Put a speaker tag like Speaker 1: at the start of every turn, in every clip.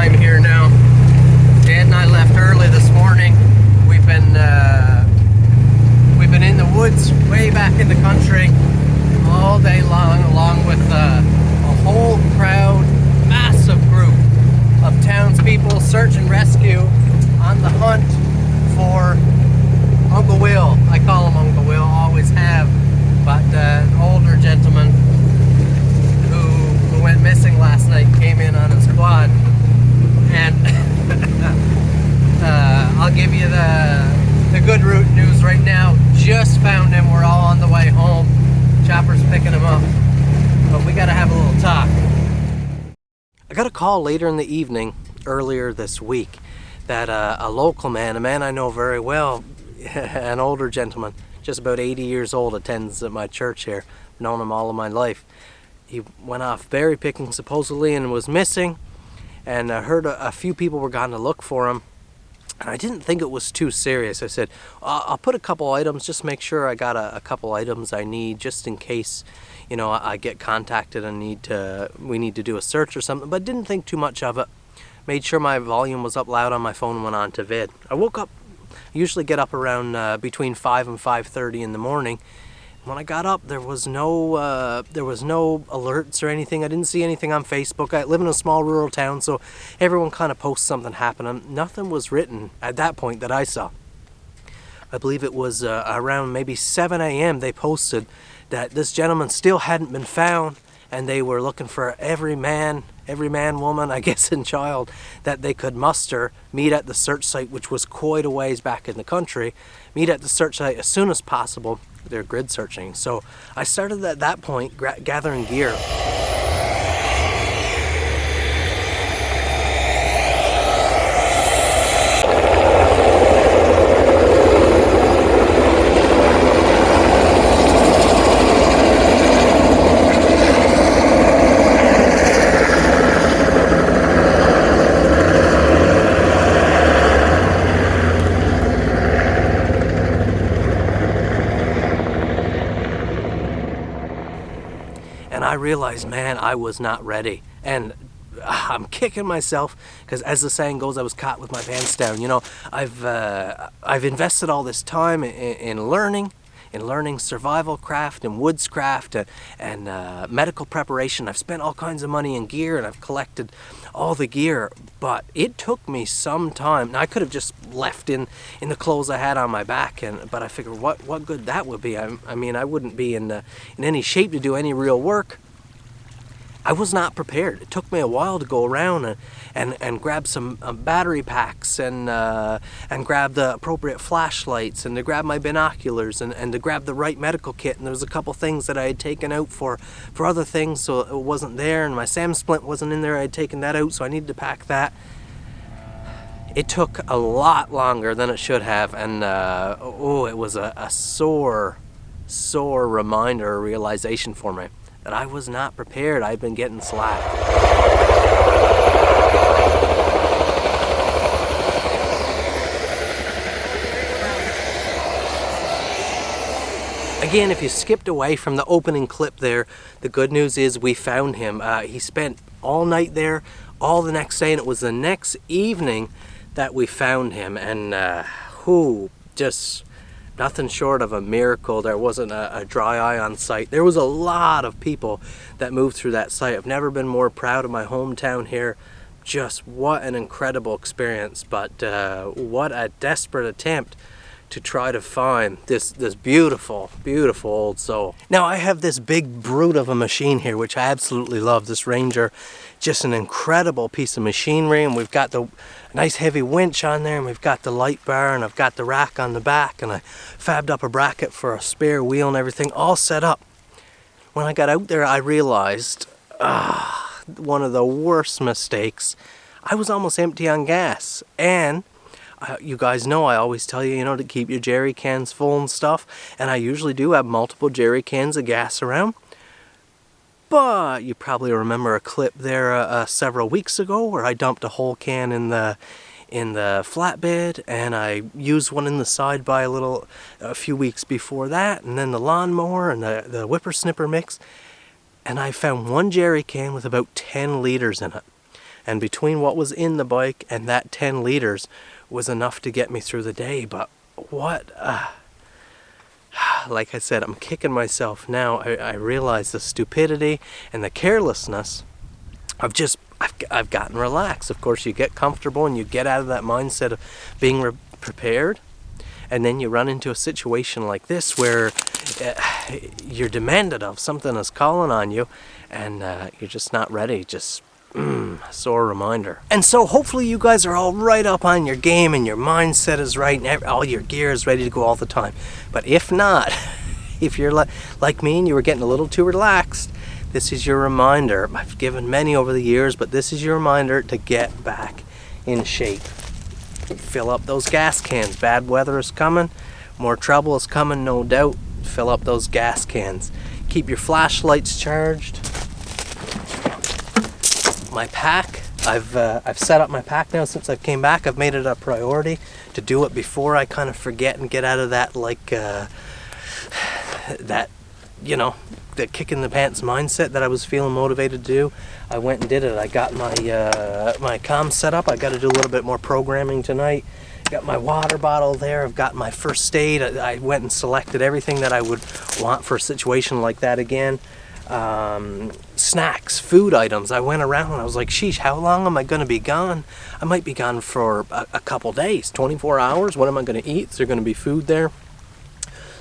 Speaker 1: time here now. Dad and I left early this morning. We've been in the woods way back in the country all day long, along with a whole crowd, massive group of townspeople, search and rescue on the hunt for Uncle Will. I call him Uncle Will, always have, but an older gentleman who went missing last night came in on his quad, and I'll give you the good route news right now. Just found him. We're all on the way home. Chopper's picking him up, but we gotta have a little talk. I got a call later in the evening earlier this week that a local man, a man I know very well, an older gentleman, just about 80 years old, attends at my church here. I've known him all of my life. He went off berry picking supposedly and was missing, and I heard a few people were gone to look for him. And I didn't think it was too serious. I said, I'll put a couple items, just make sure I got a couple items I need, just in case, you know, I get contacted and we need to do a search or something. But didn't think too much of it. Made sure my volume was up loud on my phone and went on to vid. I woke up, I usually get up around between 5 and 5:30 in the morning. When I got up, there was no alerts or anything. I didn't see anything on Facebook. I live in a small rural town, so everyone kind of posts something happening. Nothing was written at that point that I saw. I believe it was around maybe 7 a.m. they posted that this gentleman still hadn't been found, and they were looking for every man, woman, I guess, and child that they could muster, meet at the search site, which was quite a ways back in the country, meet at the search site as soon as possible. They're grid searching. So I started at that point gathering gear. And I realized, man, I was not ready. And I'm kicking myself because, as the saying goes, I was caught with my pants down. You know, I've invested all this time in learning survival craft and woodscraft and medical preparation. I've spent all kinds of money in gear, and I've collected all the gear, but it took me some time. Now, I could have just left in the clothes I had on my back, but I figured what good that would be. I mean, I wouldn't be in any shape to do any real work. I was not prepared. It took me a while to go around and grab some battery packs and grab the appropriate flashlights and to grab my binoculars and to grab the right medical kit. And there was a couple things that I had taken out for other things, so it wasn't there. And my SAM splint wasn't in there. I had taken that out, so I needed to pack that. It took a lot longer than it should have, and it was a sore reminder, a realization for me that I was not prepared. I'd been getting slack. Again, if you skipped away from the opening clip there, the good news is we found him. He spent all night there, all the next day, and it was the next evening that we found him. And just nothing short of a miracle. There wasn't a dry eye on site. There was a lot of people that moved through that site. I've never been more proud of my hometown here. Just what an incredible experience, but what a desperate attempt to try to find this beautiful old soul. Now, I have this big brute of a machine here, which I absolutely love. This Ranger, just an incredible piece of machinery, and we've got the nice heavy winch on there, and we've got the light bar, and I've got the rack on the back, and I fabbed up a bracket for a spare wheel and everything all set up. When I got out there, I realized one of the worst mistakes. I was almost empty on gas, and you guys know I always tell you, to keep your jerry cans full and stuff, and I usually do have multiple jerry cans of gas around. But you probably remember a clip there several weeks ago where I dumped a whole can in the flatbed, and I used one in the side by a few weeks before that, and then the lawnmower and the whippersnipper mix, and I found one jerry can with about 10 liters in it. And between what was in the bike and that 10 liters was enough to get me through the day. But what, like I said, I'm kicking myself now. I realize the stupidity and the carelessness of just, I've gotten relaxed. Of course, you get comfortable and you get out of that mindset of being prepared. And then you run into a situation like this where you're demanded of, something is calling on you, and you're just not ready. Just sore reminder. And so hopefully you guys are all right up on your game and your mindset is right and all your gear is ready to go all the time. But if not, if you're like me and you were getting a little too relaxed, this is your reminder. I've given many over the years, but this is your reminder to get back in shape. Fill up those gas cans. Bad weather is coming. More trouble is coming, no doubt. Fill up those gas cans. Keep your flashlights charged. My pack, I've set up my pack now since I came back. I've made it a priority to do it before I kind of forget and get out of that the kick in the pants mindset that I was feeling motivated to do. I went and did it. I got my my comm set up. I got to do a little bit more programming tonight. Got my water bottle there. I've got my first aid. I went and selected everything that I would want for a situation like that again. Snacks, food items. I went around and I was like, sheesh, how long am I going to be gone? I might be gone for a couple days, 24 hours. What am I going to eat? Is there going to be food there?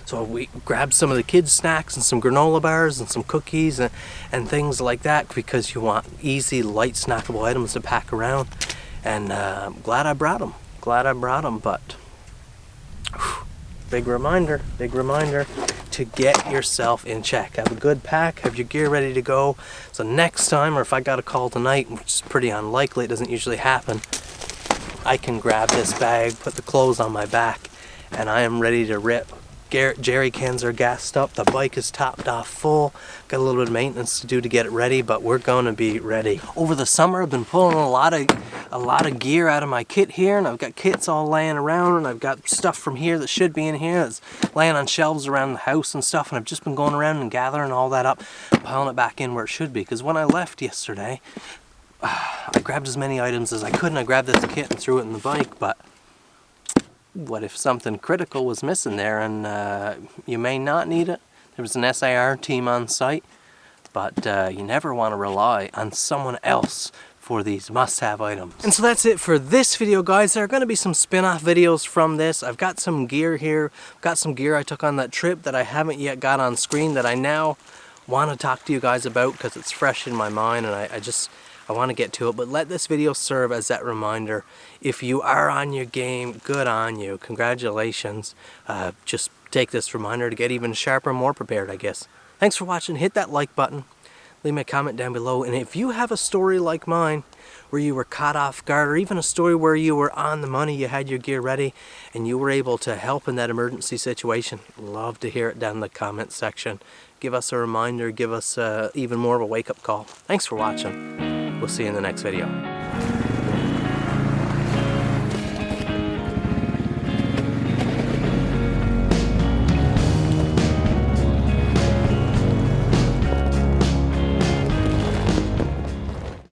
Speaker 1: So we grabbed some of the kids' snacks and some granola bars and some cookies and things like that, because you want easy, light, snackable items to pack around. And I'm glad I brought them. But big reminder to get yourself in check. Have a good pack, have your gear ready to go. So next time, or if I got a call tonight, which is pretty unlikely, it doesn't usually happen, I can grab this bag, put the clothes on my back, and I am ready to rip. Jerry cans are gassed up, the bike is topped off full, got a little bit of maintenance to do to get it ready, but we're going to be ready. Over the summer I've been pulling a lot of gear out of my kit here, and I've got kits all laying around, and I've got stuff from here that should be in here that's laying on shelves around the house and stuff, and I've just been going around and gathering all that up, piling it back in where it should be, because when I left yesterday, I grabbed as many items as I could, and I grabbed this kit and threw it in the bike, but what if something critical was missing there, and you may not need it? There was an SIR team on site, but you never want to rely on someone else for these must-have items. And so that's it for this video, guys. There are going to be some spin-off videos from this. I've got some gear here. I've got some gear I took on that trip that I haven't yet got on screen that I now want to talk to you guys about because it's fresh in my mind, and I want to get to it. But let this video serve as that reminder. If you are on your game, good on you. Congratulations. Just take this reminder to get even sharper, more prepared, I guess. Thanks for watching. Hit that like button. Leave me a comment down below. And if you have a story like mine where you were caught off guard, or even a story where you were on the money, you had your gear ready, and you were able to help in that emergency situation, love to hear it down in the comment section. Give us a reminder. Give us even more of a wake-up call. Thanks for watching. We'll see you in the next video.